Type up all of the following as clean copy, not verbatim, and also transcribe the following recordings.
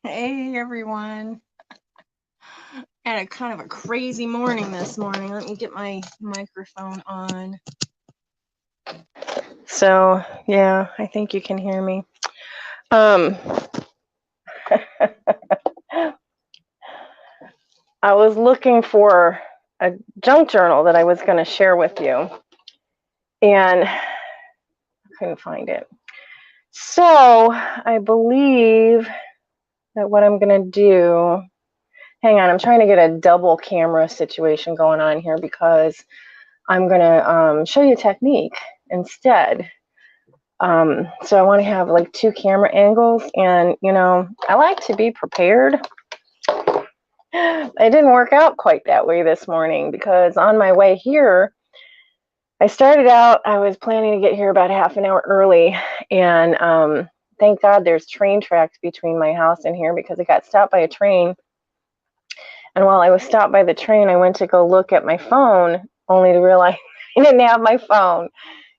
Hey everyone. Had a kind of a crazy morning this morning. Let me get my microphone on. So, yeah, I think you can hear me. I was looking for a junk journal that I was going to share with you, and I couldn't find it. So, I believe that what I'm going to do, hang on, I'm trying to get a double camera situation going on here because I'm going to show you a technique instead. So I want to have like 2 camera angles, and I like to be prepared. It didn't work out quite that way this morning because on my way here, I started out, I was planning to get here about half an hour early, and thank God there's train tracks between my house and here because I got stopped by a train. And while I was stopped by the train, I went to go look at my phone only to realize I didn't have my phone.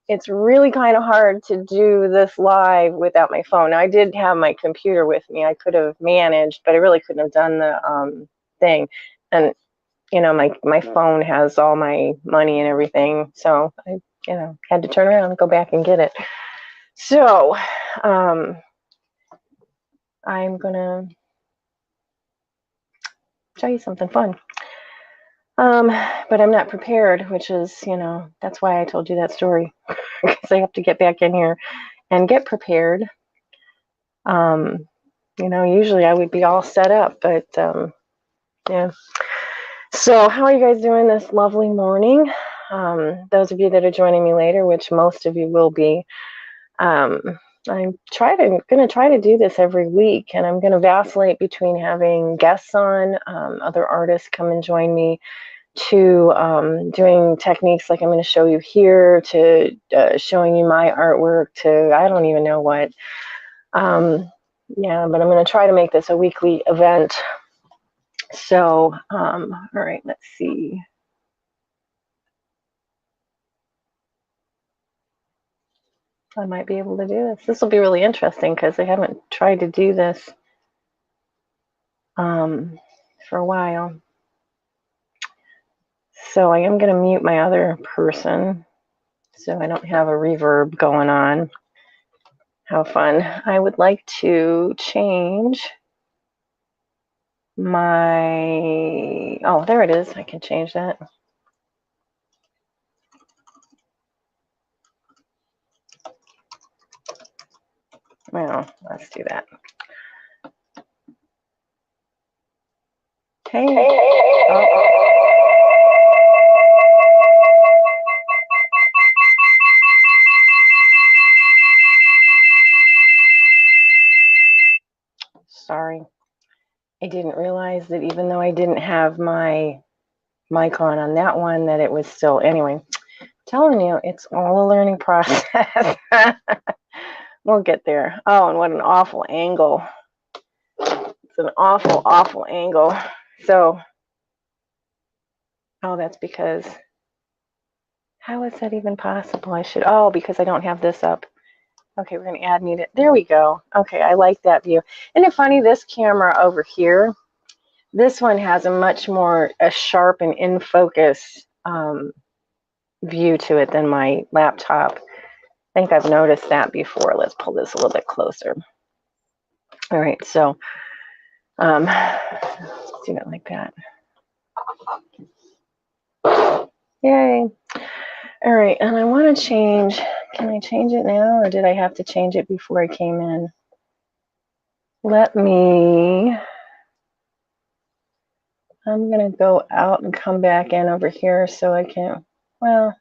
It's really kind of hard to do this live without my phone. Now, I did have my computer with me. I could have managed, but I really couldn't have done the thing. And, my phone has all my money and everything. So I, had to turn around and go back and get it. So I'm going to show you something fun. But I'm not prepared, which is, that's why I told you that story. Because I have to get back in here and get prepared. Usually I would be all set up, but yeah. So how are you guys doing this lovely morning? Those of you that are joining me later, which most of you will be, I'm going to try to do this every week, and I'm going to vacillate between having guests on, other artists come and join me, to doing techniques like I'm going to show you here, to showing you my artwork, to I don't even know what. Yeah, but I'm going to try to make this a weekly event. So, all right, let's see. I might be able to do this. This will be really interesting because I haven't tried to do this for a while. So I am going to mute my other person so I don't have a reverb going on. How fun. I would like to change my, oh, there it is. I can change that. Well, let's do that. Hey. Oh. Sorry. I didn't realize that even though I didn't have my mic on that one, that it was still, anyway, telling you, it's all a learning process. We'll get there. Oh, and what an awful angle. It's an awful, awful angle. So, oh, that's because, how is that even possible? Because I don't have this up. Okay, we're going to add media. There we go. Okay, I like that view. Isn't it funny, this camera over here, this one has a much more sharp and in focus view to it than my laptop. I think I've noticed that before. Let's pull this a little bit closer. All right, so let's do it like that. Yay. All right, and I want to change, can I change it now, or did I have to change it before I came in? I'm going to go out and come back in over here so I can, well,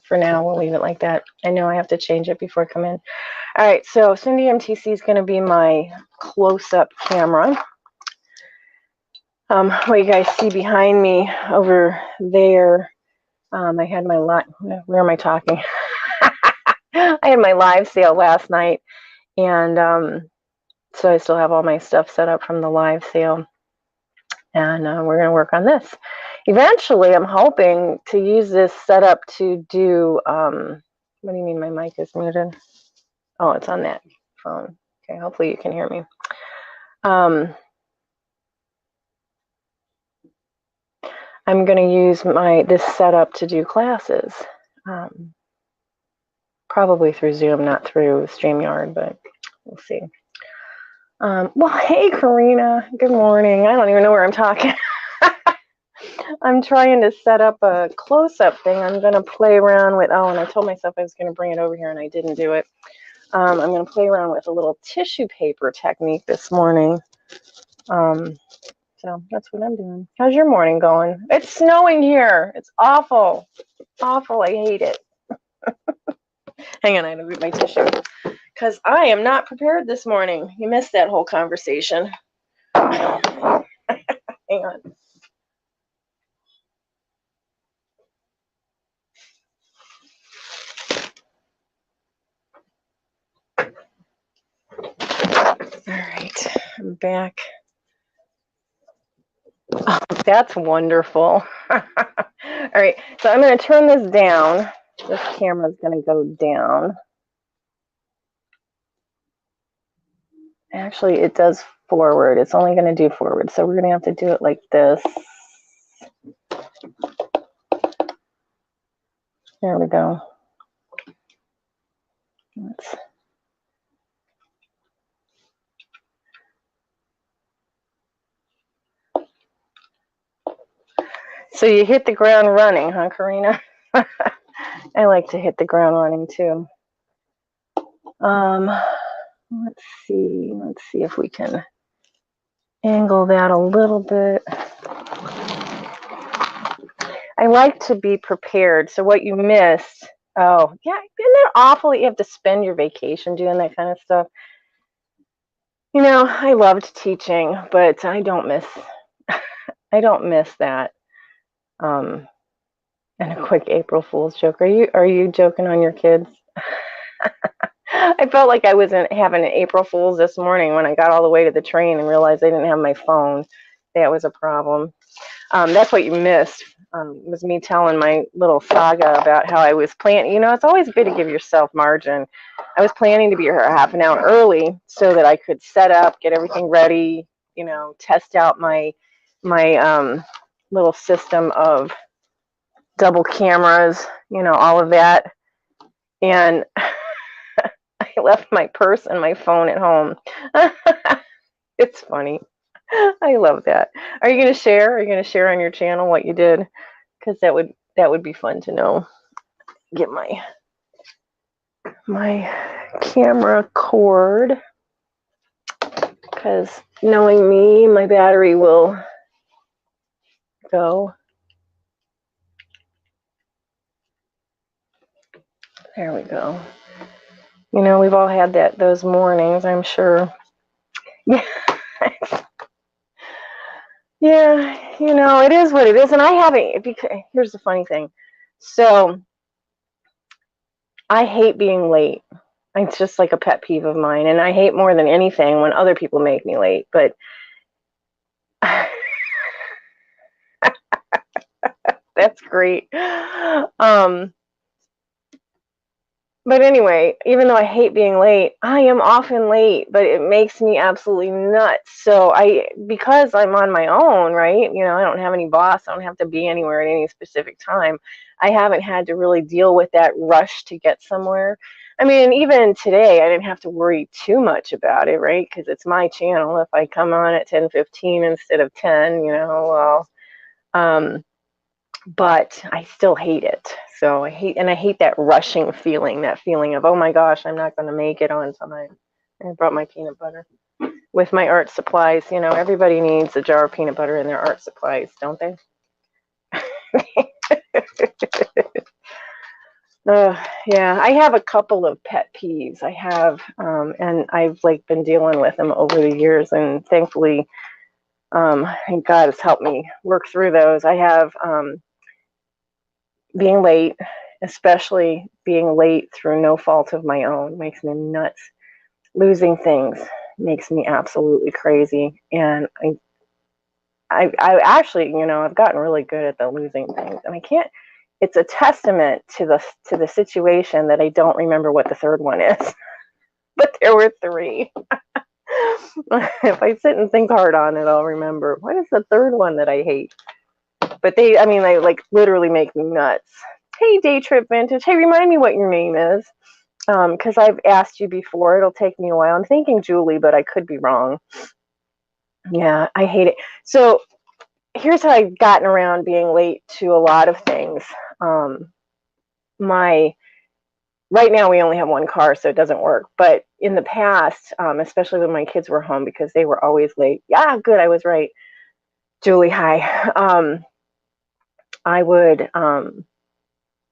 for now, we'll leave it like that. I know I have to change it before I come in. All right, so Cyndi MTC is going to be my close-up camera. What you guys see behind me over there, I had my where am I talking? I had my live sale last night, and so I still have all my stuff set up from the live sale, and we're going to work on this. Eventually, I'm hoping to use this setup to do, what do you mean my mic is muted? Oh, it's on that phone. Okay, hopefully you can hear me. I'm going to use this setup to do classes. Probably through Zoom, not through StreamYard, but we'll see. Well, hey, Karina. Good morning. I don't even know where I'm talking. I'm trying to set up a close-up thing. I'm going to play around with, and I told myself I was going to bring it over here, and I didn't do it. I'm going to play around with a little tissue paper technique this morning. So that's what I'm doing. How's your morning going? It's snowing here. It's awful. Awful. I hate it. Hang on, I gotta get my tissue. Because I am not prepared this morning. You missed that whole conversation. Hang on. All right, I'm back. Oh, that's wonderful. All right, so I'm going to turn this down. This camera's going to go down. Actually, it does forward. It's only going to do forward, so we're going to have to do it like this. There we go. So you hit the ground running, huh, Karina? I like to hit the ground running too. Let's see if we can angle that a little bit. I like to be prepared. So what you missed, oh yeah, isn't that awful that you have to spend your vacation doing that kind of stuff? You know, I loved teaching, but I don't miss that. And a quick April Fool's joke. Are you joking on your kids? I felt like I was having an April Fool's this morning when I got all the way to the train and realized I didn't have my phone. That was a problem. That's what you missed, was me telling my little saga about how I was planning. You know, it's always good to give yourself margin. I was planning to be here half an hour early so that I could set up, get everything ready, you know, test out my little system of double cameras, you know, all of that. And I left my purse and my phone at home. It's funny. I love that. Are you going to share? Are you going to share on your channel what you did? Because that would be fun to know. Get my camera cord. Because knowing me, my battery will go. There we go. You know, we've all had those mornings, I'm sure. Yeah. Yeah, you know, it is what it is. And I haven't, here's the funny thing. So I hate being late. It's just like a pet peeve of mine. And I hate more than anything when other people make me late. But that's great. But anyway, even though I hate being late, I am often late, but it makes me absolutely nuts. So because I'm on my own, right? You know, I don't have any boss. I don't have to be anywhere at any specific time. I haven't had to really deal with that rush to get somewhere. I mean, even today, I didn't have to worry too much about it, right? Because it's my channel. If I come on at 10:15 instead of 10, you know, well, but I still hate it. So I hate that rushing feeling, that feeling of, oh my gosh, I'm not going to make it on time. I brought my peanut butter with my art supplies. You know, everybody needs a jar of peanut butter in their art supplies, don't they? Yeah, I have a couple of pet peeves. I have, and I've been dealing with them over the years, and thankfully, and God has helped me work through those. I have being late, especially being late through no fault of my own, makes me nuts. Losing things makes me absolutely crazy. And I actually, you know, I've gotten really good at the losing things. And it's a testament to the situation that I don't remember what the third one is. But there were three. If I sit and think hard on it, I'll remember. What is the third one that I hate? But But they, I mean, they like literally make me nuts. Hey, Day Trip Vintage. Hey, remind me what your name is. Because I've asked you before. It'll take me a while. I'm thinking Julie, but I could be wrong. Yeah, I hate it. So here's how I've gotten around being late to a lot of things. Right now we only have one car, so it doesn't work. But in the past, especially when my kids were home, because they were always late. Yeah, good, I was right. Julie, hi. I would,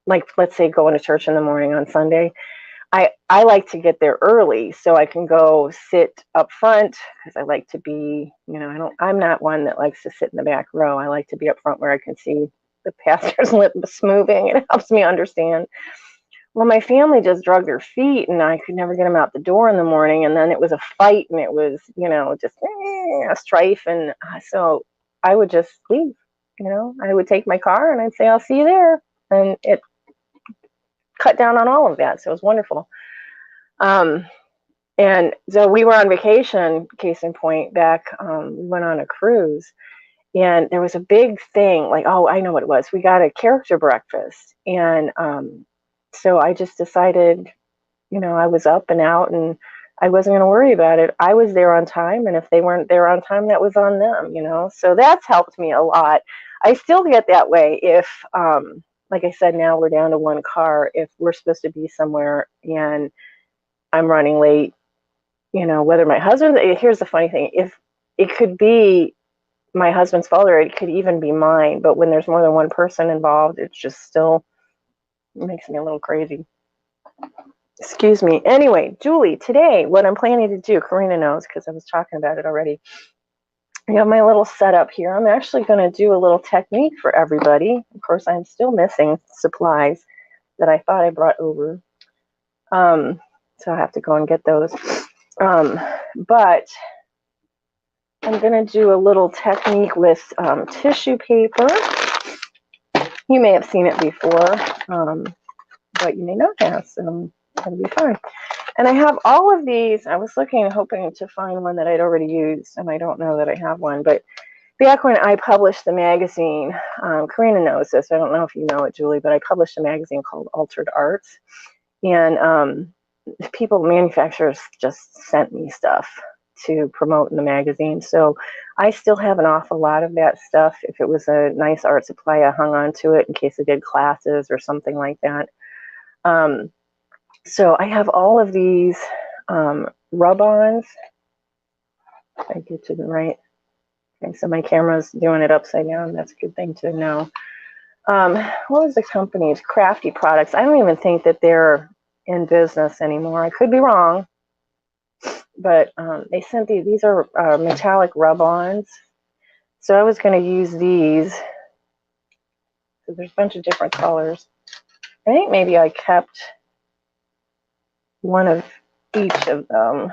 like, let's say going to church in the morning on Sunday. I like to get there early so I can go sit up front because I like to be, I'm not one that likes to sit in the back row. I like to be up front where I can see the pastor's lips moving. It helps me understand. Well, my family just drug their feet and I could never get them out the door in the morning. And then it was a fight and it was, just a strife. And so I would just leave, I would take my car and I'd say, I'll see you there. And it cut down on all of that. So it was wonderful. And so we were on vacation, case in point, back, we went on a cruise. And there was a big thing, like, oh, I know what it was. We got a character breakfast. And so I just decided, I was up and out and I wasn't going to worry about it. I was there on time. And if they weren't there on time, that was on them, So that's helped me a lot. I still get that way if, like I said, now we're down to one car. If we're supposed to be somewhere and I'm running late, whether my husband, here's the funny thing, if it could be my husband's fault or it could even be mine, but when there's more than one person involved, it just still makes me a little crazy. Excuse me. Anyway, Julie, today, what I'm planning to do, Karina knows because I was talking about it already. I have my little setup here. I'm actually going to do a little technique for everybody. Of course, I'm still missing supplies that I thought I brought over. So I have to go and get those. But I'm going to do a little technique with tissue paper. You may have seen it before, but you may not have, so it'll be fine. And I have all of these. I was looking, hoping to find one that I'd already used, and I don't know that I have one. But back when I published the magazine, Karina knows this. I don't know if you know it, Julie, but I published a magazine called Altered Arts. And manufacturers just sent me stuff to promote in the magazine. So I still have an awful lot of that stuff. If it was a nice art supply, I hung on to it in case I did classes or something like that. So I have all of these rub-ons. If I get to the right. Okay, so my camera's doing it upside down. That's a good thing to know. What was the company's Crafty Products? I don't even think that they're in business anymore. I could be wrong, but they sent these are metallic rub-ons. So I was going to use these. So there's a bunch of different colors. I think maybe I kept one of each of them,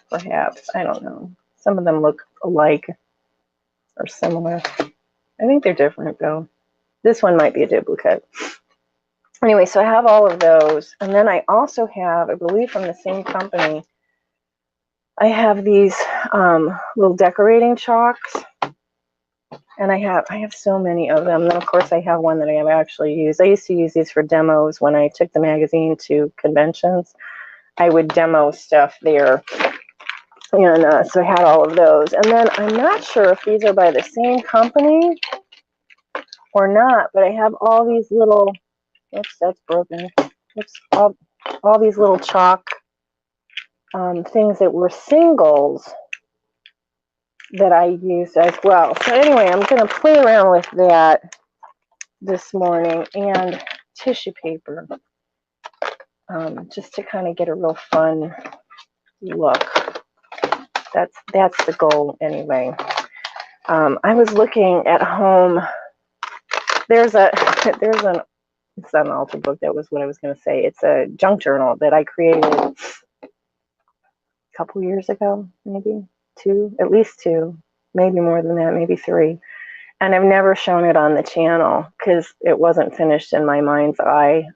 perhaps. I don't know. Some of them look alike or similar. I think they're different, though. This one might be a duplicate. Anyway, so I have all of those. And then I also have, I believe from the same company, I have these little decorating chalks. And I have so many of them. Then, of course, I have one that I have actually used. I used to use these for demos when I took the magazine to conventions. I would demo stuff there. And so I had all of those. And then I'm not sure if these are by the same company or not, but I have all these little, oops, that's broken. Oops, all these little chalk things that were singles that I used as well. So anyway, I'm going to play around with that this morning and tissue paper just to kind of get a real fun look. That's the goal anyway. I was looking at home. It's not an altar book. That was what I was going to say. It's a junk journal that I created a couple years ago, maybe at least two, maybe more than that, maybe three. And I've never shown it on the channel because it wasn't finished in my mind's eye.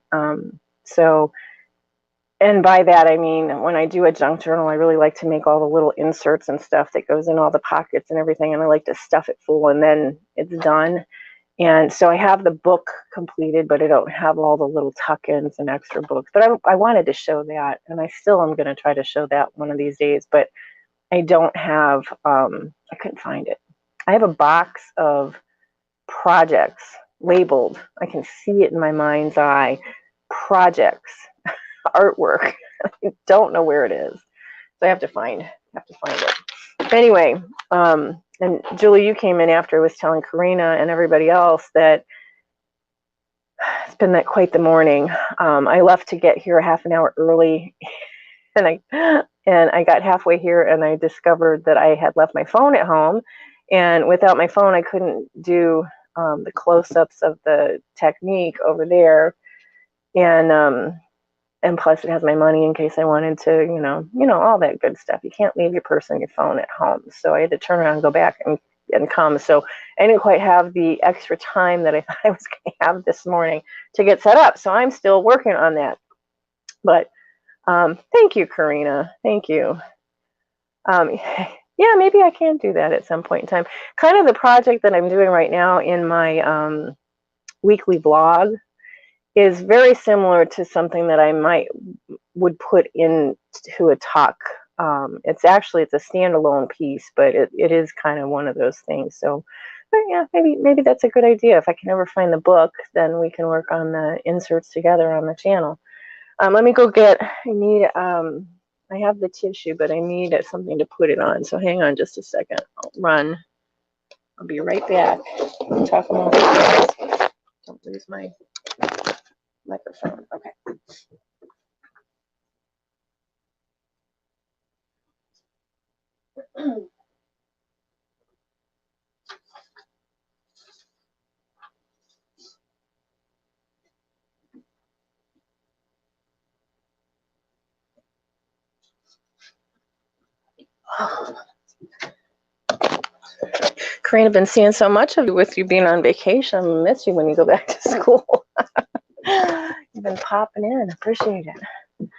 And by that, I mean, when I do a junk journal, I really like to make all the little inserts and stuff that goes in all the pockets and everything. And I like to stuff it full and then it's done. And so I have the book completed, but I don't have all the little tuck-ins and extra books. But I wanted to show that, and I still am going to try to show that one of these days. But I don't have, I couldn't find it. I have a box of projects labeled. I can see it in my mind's eye. Projects, artwork. I don't know where it is. So I have to find it. Anyway, and Julie, you came in after I was telling Karina and everybody else that it's been quite the morning. I left to get here a half an hour early, and I got halfway here and I discovered that I had left my phone at home, and without my phone I couldn't do the close-ups of the technique over there, and plus it has my money in case I wanted to, you know, all that good stuff. You can't leave your purse and your phone at home. So I had to turn around and go back and come. So I didn't quite have the extra time that I thought I was going to have this morning to get set up. So I'm still working on that. But thank you, Karina. Thank you. Yeah, maybe I can do that at some point in time. Kind of the project that I'm doing right now in my weekly blog is very similar to something that I would put into a talk. It's a standalone piece, but it is kind of one of those things. So, but yeah, maybe that's a good idea. If I can ever find the book, then we can work on the inserts together on the channel. Let me go get. I have the tissue, but I need something to put it on. So hang on just a second. I'll run. I'll be right back. I'm talking about this. Don't lose my microphone. Okay. Karina, been seeing so much of you with you being on vacation. I miss you when you go back to school. You've been popping in. Appreciate it.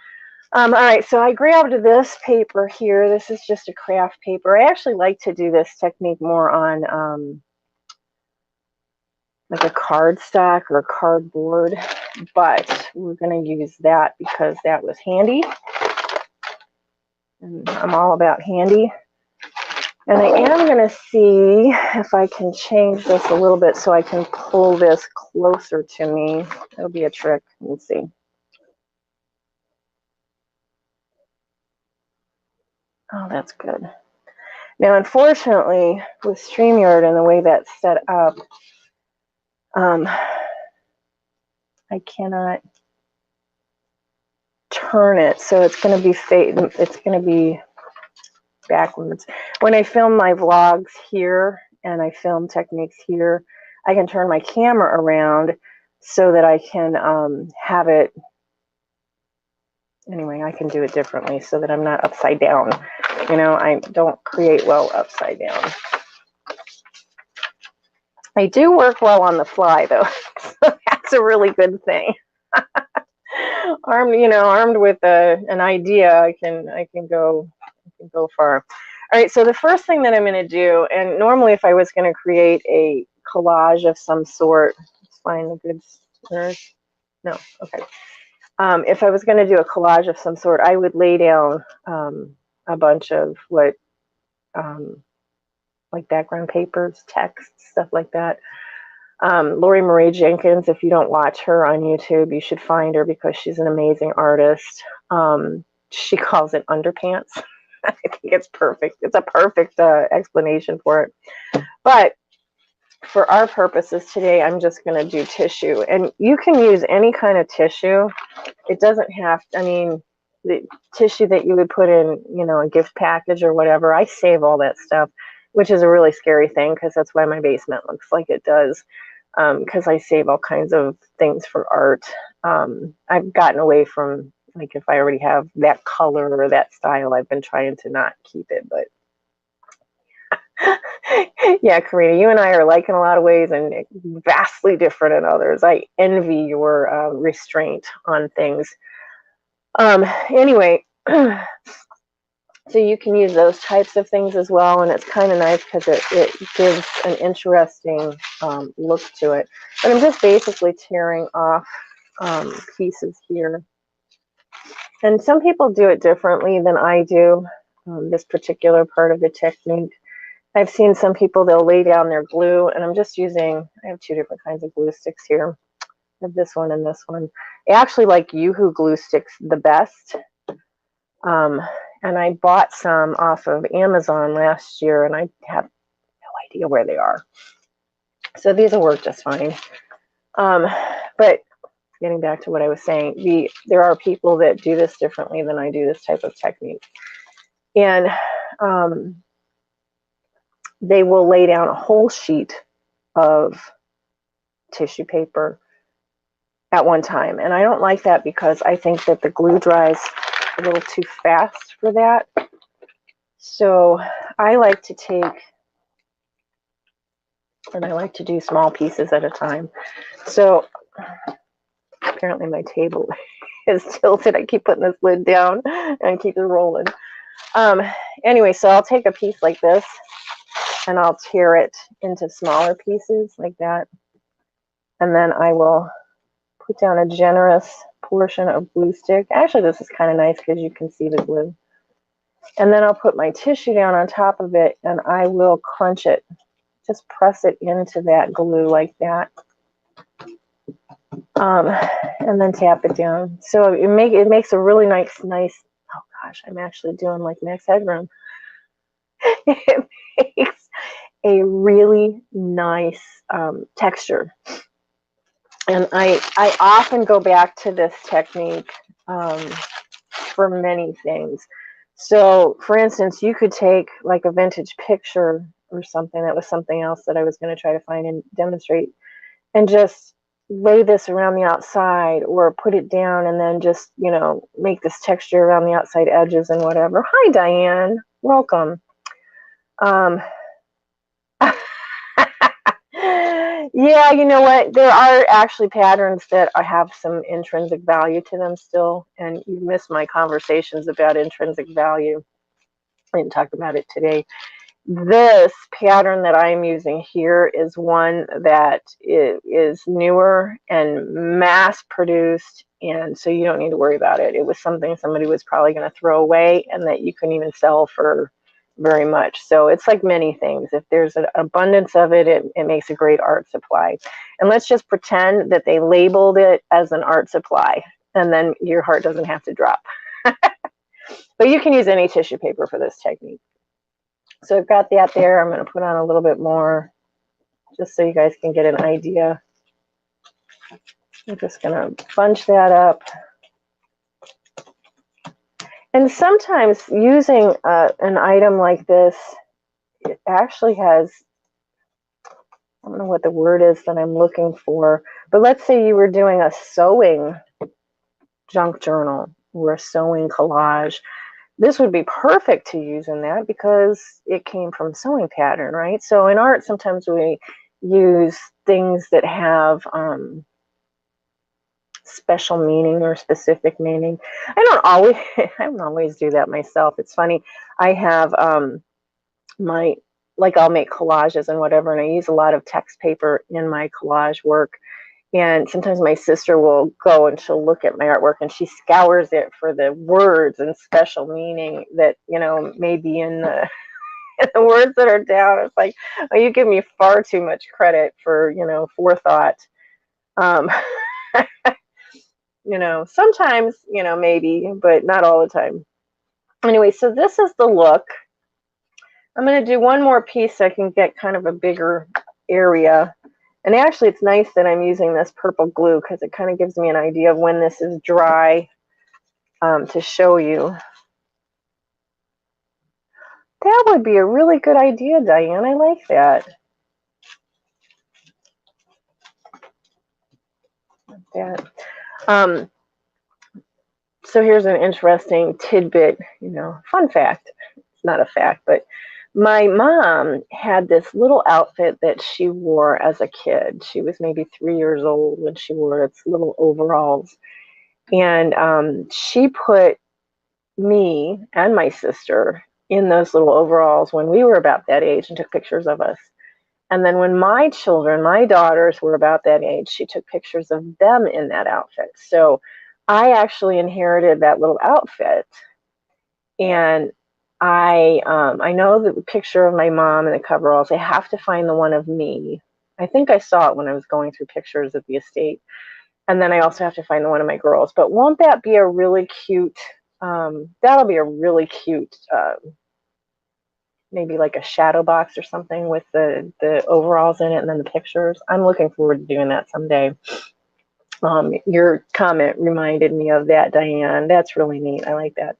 All right, so I grabbed this paper here. This is just a craft paper. I actually like to do this technique more on like a cardstock or a cardboard, but we're going to use that because that was handy. And I'm all about handy. And I am going to see if I can change this a little bit so I can pull this closer to me. That'll be a trick. Let's see. Oh, that's good. Now, unfortunately, with StreamYard and the way that's set up, I cannot turn it, so it's going to be it's going to be backwards. When I film my vlogs here and I film techniques here, I can turn my camera around so that I can have it. Anyway, I can do it differently so that I'm not upside down. You know, I don't create well upside down. I do work well on the fly, though. So that's a really good thing. Armed with an idea, I can go far. All right, so the first thing that I'm going to do, and normally if I was going to create a collage of some sort, let's find the good nurse. No, okay. If I was going to do a collage of some sort, I would lay down a bunch of what, like background papers, text, stuff like that. Lori Marie Jenkins, if you don't watch her on YouTube, you should find her because she's an amazing artist. She calls it underpants. I think it's perfect. It's a perfect explanation for it. But for our purposes today, I'm just going to do tissue. And you can use any kind of tissue. It doesn't have to, I mean, the tissue that you would put in, you know, a gift package or whatever. I save all that stuff, which is a really scary thing because that's why my basement looks like it does. Because I save all kinds of things for art. I've gotten away from, like, if I already have that color or that style, I've been trying to not keep it. But yeah, Karina, you and I are alike in a lot of ways and vastly different in others. I envy your restraint on things. Anyway, So you can use those types of things as well, and it's kind of nice because it gives an interesting look to it. But I'm just basically tearing off pieces here. And some people do it differently than I do, this particular part of the technique. I've seen some people, they'll lay down their glue, and I'm just using, I have two different kinds of glue sticks here. I have this one and this one. I actually like Yoo-Hoo glue sticks the best. And I bought some off of Amazon last year, and I have no idea where they are. So these will work just fine. But getting back to what I was saying, there are people that do this differently than I do this type of technique. And they will lay down a whole sheet of tissue paper at one time. And I don't like that because I think that the glue dries a little too fast for that. So I like to take, and I like to do small pieces at a time. So apparently my table is tilted. I keep putting this lid down and keep it rolling. Anyway, so I'll take a piece like this and I'll tear it into smaller pieces like that. And then I will put down a generous portion of glue stick. Actually, this is kind of nice because you can see the glue. And then I'll put my tissue down on top of it and I will crunch it. Just press it into that glue like that. And then tap it down. So it makes a really nice, oh gosh, I'm actually doing like Max Headroom. It makes a really nice texture. And I often go back to this technique for many things. So for instance, you could take like a vintage picture or something. That was something else that I was going to try to find and demonstrate, and just lay this around the outside or put it down and then just, you know, make this texture around the outside edges and whatever. Hi, Diane. Welcome. Yeah, you know what? There are actually patterns that have some intrinsic value to them still, and you missed my conversations about intrinsic value. I didn't talk about it today. This pattern that I'm using here is one that is newer and mass produced, and so you don't need to worry about it. It was something somebody was probably going to throw away and that you couldn't even sell for very much. So it's like many things. If there's an abundance of it, it makes a great art supply. And let's just pretend that they labeled it as an art supply, and then your heart doesn't have to drop. But you can use any tissue paper for this technique. So I've got that there. I'm going to put on a little bit more just so you guys can get an idea. I'm just going to bunch that up. And sometimes using an item like this, it actually has, I don't know what the word is that I'm looking for, but let's say you were doing a sewing junk journal or a sewing collage. This would be perfect to use in that because it came from sewing pattern, right? So in art, sometimes we use things that have special meaning or specific meaning. I don't always do that myself. It's funny. I have I'll make collages and whatever, and I use a lot of text paper in my collage work. And sometimes my sister will go and she'll look at my artwork and she scours it for the words and special meaning that, you know, may be in the, in the words that are down. It's like, oh, you give me far too much credit for, you know, forethought. You know, sometimes, you know, maybe, but not all the time. Anyway, so this is the look. I'm going to do one more piece so I can get kind of a bigger area. And actually, it's nice that I'm using this purple glue because it kind of gives me an idea of when this is dry to show you. That would be a really good idea, Diane. I like that. So here's an interesting tidbit, you know, fun fact. It's not a fact, but my mom had this little outfit that she wore as a kid. She was maybe 3 years old when she wore its little overalls. And she put me and my sister in those little overalls when we were about that age and took pictures of us. And then when my children, my daughters were about that age, she took pictures of them in that outfit. So I actually inherited that little outfit. And I know the picture of my mom in the coveralls. I have to find the one of me. I think I saw it when I was going through pictures of the estate. And then I also have to find the one of my girls. But won't that be a really cute, that'll be a really cute, maybe like a shadow box or something with the overalls in it and then the pictures. I'm looking forward to doing that someday. Your comment reminded me of that, Diane. That's really neat. I like that.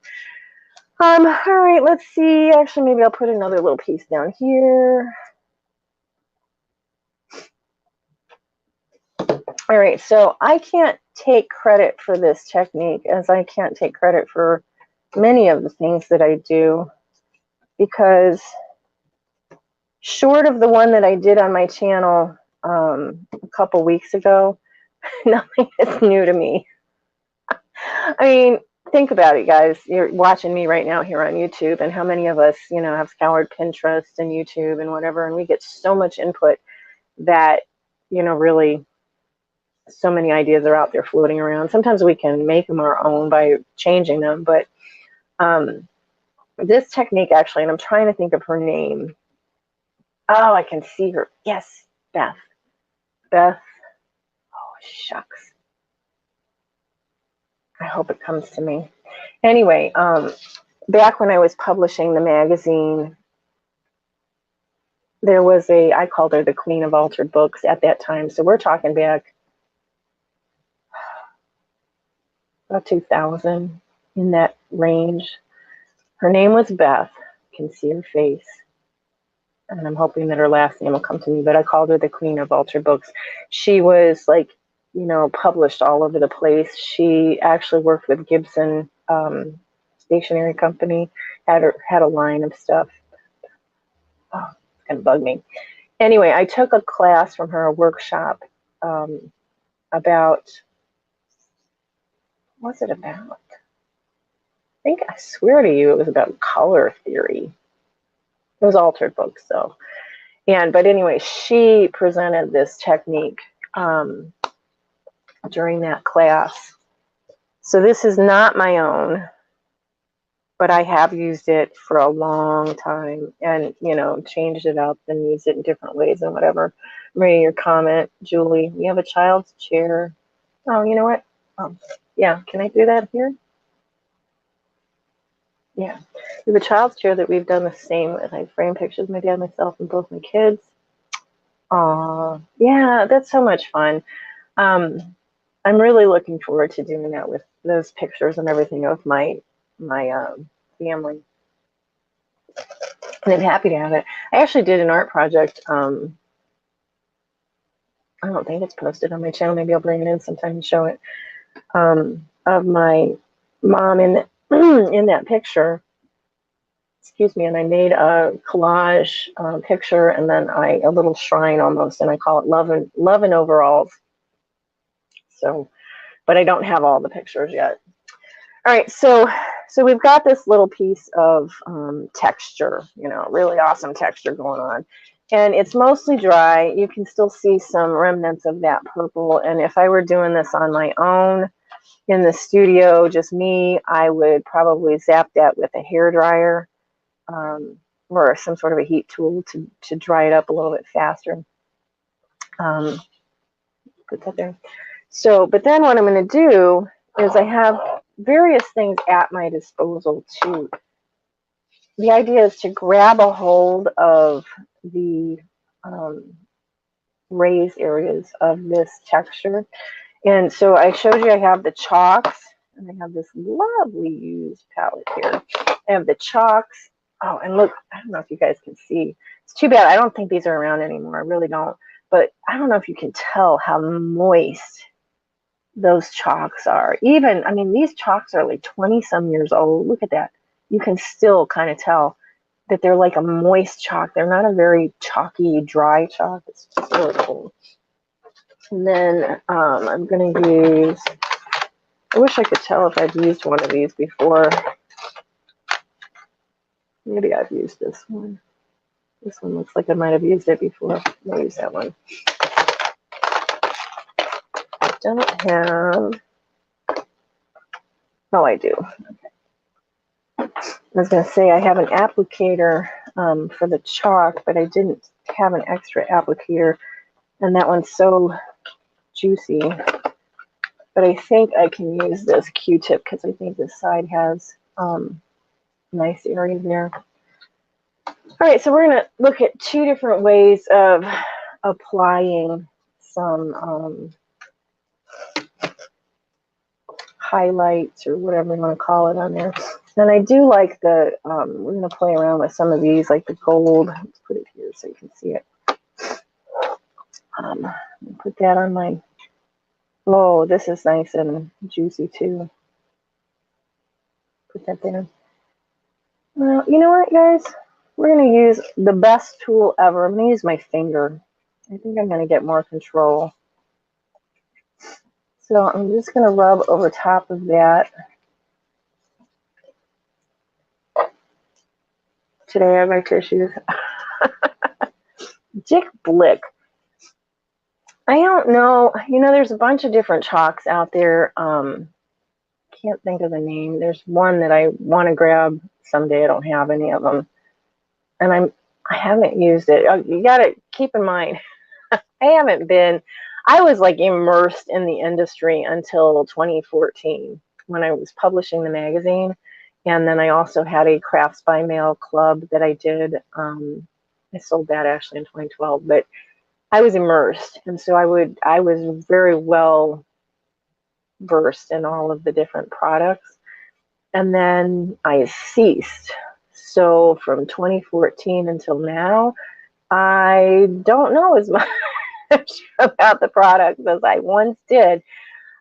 All right, let's see. Actually, maybe I'll put another little piece down here. All right, so I can't take credit for this technique, as I can't take credit for many of the things that I do, because short of the one that I did on my channel a couple weeks ago, nothing is new to me. I mean, think about it, guys. You're watching me right now here on YouTube, and how many of us, you know, have scoured Pinterest and YouTube and whatever, and we get so much input that, you know, really so many ideas are out there floating around. Sometimes we can make them our own by changing them, but this technique actually, and I'm trying to think of her name. Oh, I can see her. Yes, Beth. Beth. Oh, shucks. I hope it comes to me. Anyway, back when I was publishing the magazine, there was I called her the Queen of Altered Books at that time. So we're talking back about 2000, in that range. Her name was Beth. You can see her face. And I'm hoping that her last name will come to me, but I called her the Queen of Altered Books. She was like, you know, published all over the place. She actually worked with Gibson Stationery Company, had a line of stuff. Oh, it's gonna bug me. Anyway, I took a class from her, a workshop about, what's it about? I swear to you, it was about color theory. It was altered books, though. But anyway, she presented this technique during that class. So this is not my own, but I have used it for a long time, and, you know, changed it up and used it in different ways and whatever. Reading your comment, Julie. We have a child's chair. Oh, you know what? Yeah, can I do that here? Yeah, we have a child's chair that we've done the same with. I frame pictures of my dad, myself, and both my kids. Aw, yeah, that's so much fun. I'm really looking forward to doing that with those pictures and everything of my family. And I'm happy to have it. I actually did an art project. I don't think it's posted on my channel. Maybe I'll bring it in sometime and show it. Of my mom in in that picture. Excuse me. And I made a collage picture, and then a little shrine almost, and I call it Love and Overalls. So, but I don't have all the pictures yet. All right, so we've got this little piece of texture, you know, really awesome texture going on. And it's mostly dry. You can still see some remnants of that purple. And if I were doing this on my own in the studio, just me, I would probably zap that with a hair dryer or some sort of a heat tool to dry it up a little bit faster. Put that there. So, but then what I'm going to do is I have various things at my disposal too. The idea is to grab a hold of the raised areas of this texture. And so I showed you I have the chalks, and I have this lovely used palette here. I have the chalks. Oh, and look, I don't know if you guys can see. It's too bad. I don't think these are around anymore. I really don't. But I don't know if you can tell how moist those chalks are. Even, I mean, these chalks are like 20-some years old. Look at that. You can still kind of tell that they're like a moist chalk. They're not a very chalky, dry chalk. It's just really cool. And then I'm going to use, I wish I could tell if I've used one of these before. Maybe I've used this one. This one looks like I might have used it before. I'll use that one. I don't have... Oh, I do. I was going to say I have an applicator for the chalk, but I didn't have an extra applicator, and that one's so juicy. But I think I can use this Q-tip because I think this side has nice area there. All right, so we're going to look at two different ways of applying some highlights or whatever you want to call it on there. And I do like the, we're going to play around with some of these, like the gold. Let's put it here so you can see it. Put that on my, oh, this is nice and juicy too. Put that there. Well, you know what, guys? We're going to use the best tool ever. I'm going to use my finger. I think I'm going to get more control. So I'm just going to rub over top of that. Today I have my tissues. Dick Blick. I don't know. You know, there's a bunch of different chalks out there. Can't think of the name. There's one that I want to grab someday. I don't have any of them. And I haven't used it. You got to keep in mind, I was like immersed in the industry until 2014 when I was publishing the magazine. And then I also had a Crafts by Mail club that I did. I sold that actually in 2012, but I was immersed. And so I was very well versed in all of the different products. And then I ceased. So from 2014 until now, I don't know as much about the products as I once did.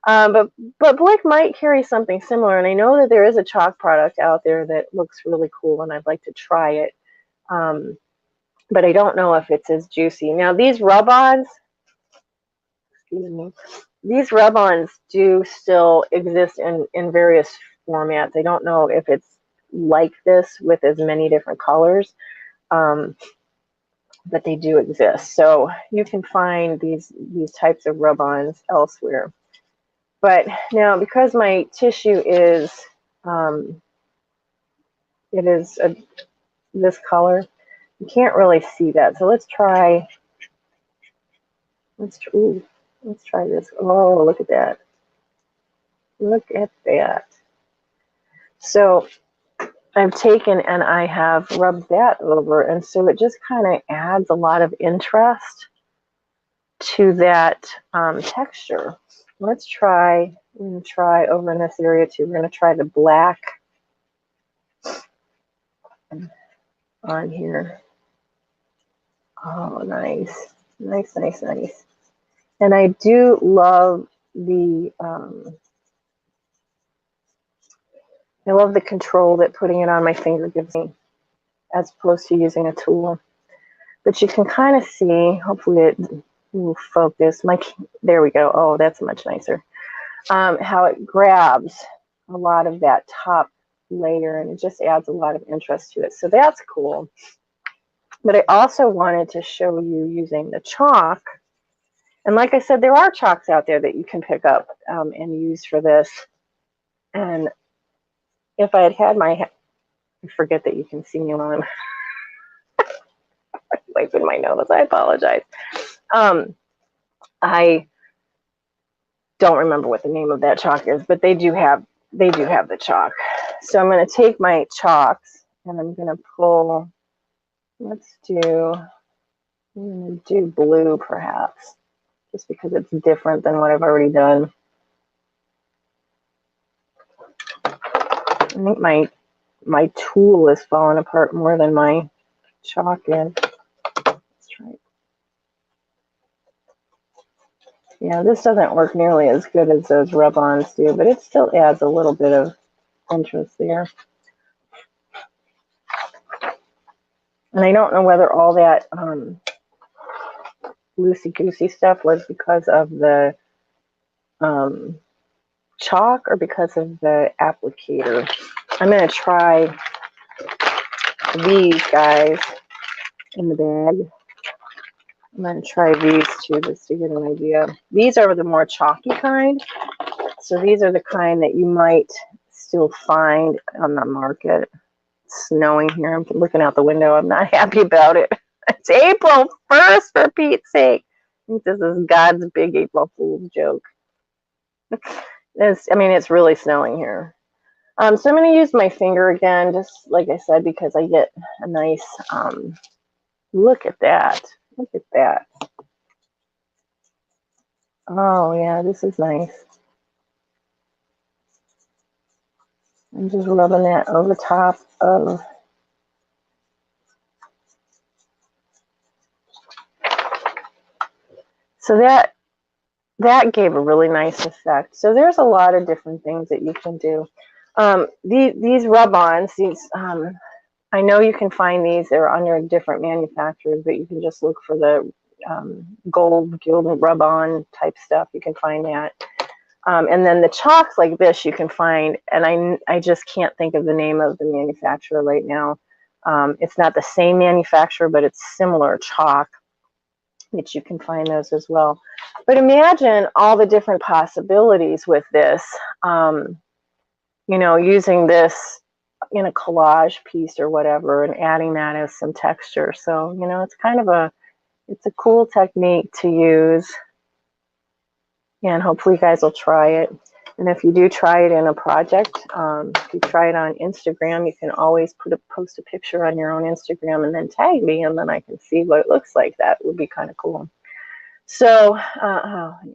But Blick might carry something similar. And I know that there is a chalk product out there that looks really cool, and I'd like to try it. But I don't know if it's as juicy. Now, these rub-ons, excuse me, these rub-ons do still exist in various formats. I don't know if it's like this with as many different colors, but they do exist. So you can find these types of rub-ons elsewhere. But now, because my tissue is this color, you can't really see that. So let's try. Let's try this. Oh, look at that. Look at that. So I've taken and I have rubbed that over, and so it just kind of adds a lot of interest to that texture. Let's try. We're going to try over in this area too. We're going to try the black on here. Oh, nice. Nice, nice, nice. And I do love the control that putting it on my finger gives me, as opposed to using a tool. But you can kind of see, hopefully it will focus. There we go. Oh, that's much nicer. How it grabs a lot of that top layer, and it just adds a lot of interest to it. So that's cool. But I also wanted to show you using the chalk. And like I said, there are chalks out there that you can pick up and use for this. And if I had had I forget that you can see me while I'm wiping my nose. I apologize. I don't remember what the name of that chalk is, but they do have the chalk. So I'm going to take my chalks and I'm going to pull. I'm going to do blue perhaps, just because it's different than what I've already done. I think my tool is falling apart more than my chalk is. Let's try it. Yeah, this doesn't work nearly as good as those rub-ons do, but it still adds a little bit of interest there. And I don't know whether all that loosey-goosey stuff was because of the chalk or because of the applicator. I'm going to try these guys in the bag. I'm going to try these too, just to get an idea. These are the more chalky kind. So these are the kind that you might still find on the market. It's snowing here. I'm looking out the window. I'm not happy about it. It's April 1st, for Pete's sake. I think this is God's big April Fool's joke. It's really snowing here. So I'm going to use my finger again, just like I said, because I get a nice, look at that. Look at that. Oh, yeah, this is nice. I'm just rubbing that over top of. So that gave a really nice effect. So there's a lot of different things that you can do. These rub-ons, I know you can find these. They're under different manufacturers, but you can just look for the gold gilded rub-on type stuff. You can find that. And then the chalks like this you can find, and I just can't think of the name of the manufacturer right now. It's not the same manufacturer, but it's similar chalk, that you can find those as well. But imagine all the different possibilities with this, using this in a collage piece or whatever and adding that as some texture. So, it's kind of it's a cool technique to use. And hopefully you guys will try it. And if you do try it in a project, if you try it on Instagram, you can always post a picture on your own Instagram and then tag me, and then I can see what it looks like. That would be kind of cool. So,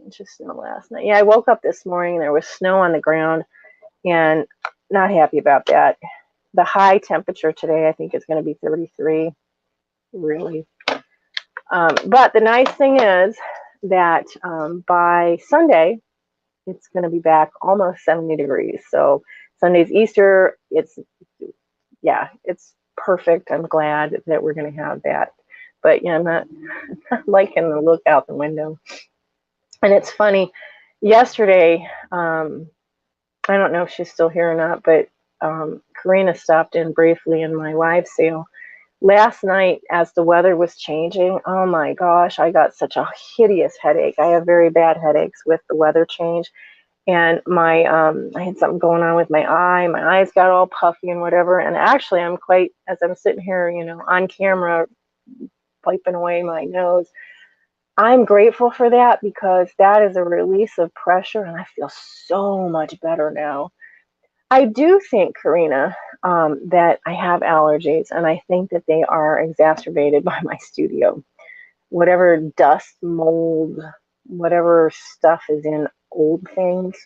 just in the last night. Yeah, I woke up this morning, there was snow on the ground, and not happy about that. The high temperature today, I think, is going to be 33, really. But the nice thing is that by Sunday, it's going to be back almost 70 degrees. So Sunday's Easter. It's perfect. I'm glad that we're going to have that. But yeah, I'm not liking the look out the window. And it's funny, yesterday, I don't know if she's still here or not, but Karina stopped in briefly in my live sale. Last night, as the weather was changing, oh my gosh, I got such a hideous headache. I have very bad headaches with the weather change. And I had something going on with my eye. My eyes got all puffy and whatever. And actually, as I'm sitting here, on camera, wiping away my nose, I'm grateful for that, because that is a release of pressure, and I feel so much better now. I do think, Karina, that I have allergies, and I think that they are exacerbated by my studio. Whatever dust, mold, whatever stuff is in old things,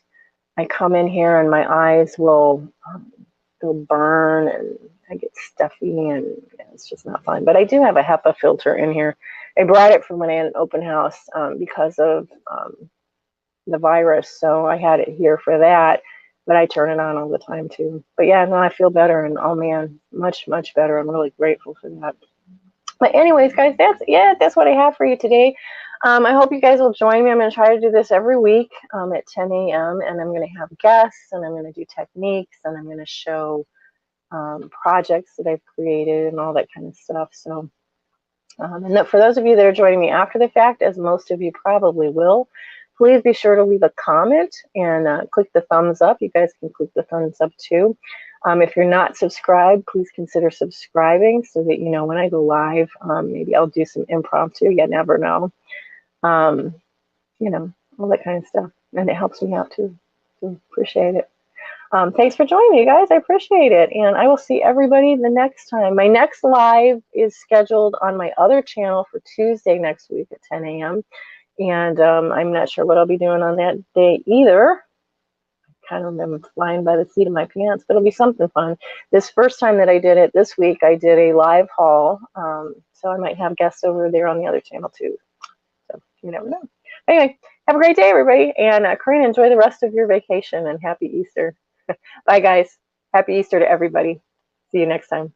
I come in here and my eyes will burn, and I get stuffy, and it's just not fun. But I do have a HEPA filter in here. I brought it from when I had an open house because of the virus, so I had it here for that. But I turn it on all the time too. But yeah, no, I feel better, and oh man, much, much better. I'm really grateful for that. But anyways, guys, that's what I have for you today. I hope you guys will join me. I'm going to try to do this every week at 10 a.m. and I'm going to have guests, and I'm going to do techniques, and I'm going to show projects that I've created and all that kind of stuff. So, and for those of you that are joining me after the fact, as most of you probably will, please be sure to leave a comment and click the thumbs up. You guys can click the thumbs up too. If you're not subscribed, please consider subscribing so that you know when I go live. Maybe I'll do some impromptu. You never know. All that kind of stuff. And it helps me out too. So appreciate it. Thanks for joining me, you guys. I appreciate it. And I will see everybody the next time. My next live is scheduled on my other channel for Tuesday next week at 10 a.m. And I'm not sure what I'll be doing on that day either. Kind of am flying by the seat of my pants, but it'll be something fun. This first time that I did it this week, I did a live haul. So I might have guests over there on the other channel too. So you never know. Anyway, have a great day, everybody. And Karina, enjoy the rest of your vacation and happy Easter. Bye, guys. Happy Easter to everybody. See you next time.